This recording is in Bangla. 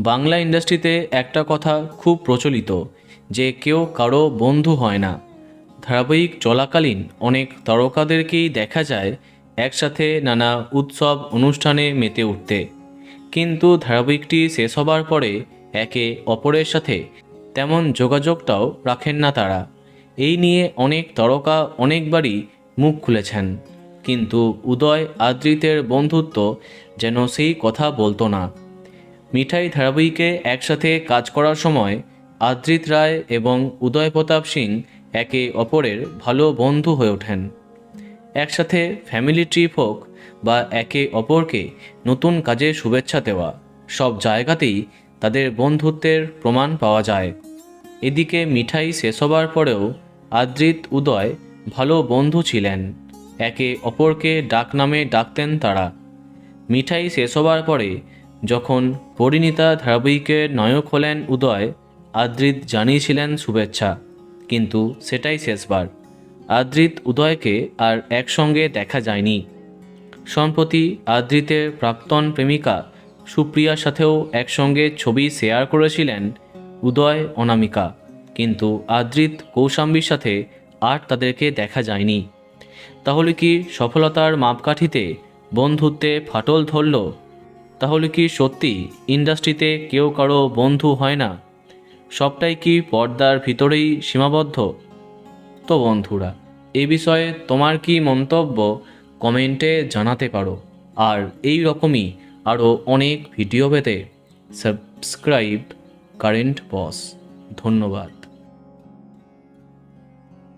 বাংলা ইন্ডাস্ট্রিতে একটা কথা খুব প্রচলিত যে কেউ কারো বন্ধু হয় না। ধারাবাহিক চলাকালীন অনেক তারকাদেরকেই দেখা যায় একসাথে নানা উৎসব অনুষ্ঠানে মেতে উঠতে, কিন্তু ধারাবাহিকটি শেষ হবার পরে একে অপরের সাথে তেমন যোগাযোগটাও রাখেন না তারা। এই নিয়ে অনেক তারকা অনেকবারই মুখ খুলেছেন, কিন্তু উদয় আদ্রিতের বন্ধুত্ব যেন সেই কথা বলতো না। মিঠাই ধারাবাহিকে একসাথে কাজ করার সময় আদ্রিত রায় এবং উদয় প্রতাপ সিং একে অপরের ভালো বন্ধু হয়ে ওঠেন। একসাথে ফ্যামিলি ট্রিপ হোক বা একে অপরকে নতুন কাজে শুভেচ্ছা দেওয়া, সব জায়গাতেই তাদের বন্ধুত্বের প্রমাণ পাওয়া যায়। এদিকে মিঠাই শেষ হবার পরেও আদ্রিত উদয় ভালো বন্ধু ছিলেন, একে অপরকে ডাকনামে ডাকতেন তারা। মিঠাই শেষ হবার পরে যখন পরিণীতা ধারাবাহিকের নায়ক হলেন উদয়, আদ্রিত জানিয়েছিলেন শুভেচ্ছা, কিন্তু সেটাই শেষবার। আদ্রিত উদয়কে আর একসঙ্গে দেখা যায়নি। সম্প্রতি আদ্রিতের প্রাক্তন প্রেমিকা সুপ্রিয়ার সাথেও একসঙ্গে ছবি শেয়ার করেছিলেন উদয় অনামিকা, কিন্তু আদ্রিত কৌশাম্বীর সাথে আর তাদেরকে দেখা যায়নি। তাহলে কি সফলতার মাপকাঠিতে বন্ধুত্বে ফাটল ধরল? তাহলে কি সত্যি ইন্ডাস্ট্রিতে কেউ কারো বন্ধু হয় না? সবটাই কি পর্দার ভিতরেই সীমাবদ্ধ? তো বন্ধুরা, এ বিষয়ে তোমার কি মন্তব্য কমেন্টে জানাতে পারো। আর এই রকমই আরও অনেক ভিডিও পেতে সাবস্ক্রাইব কারেন্ট বস। ধন্যবাদ।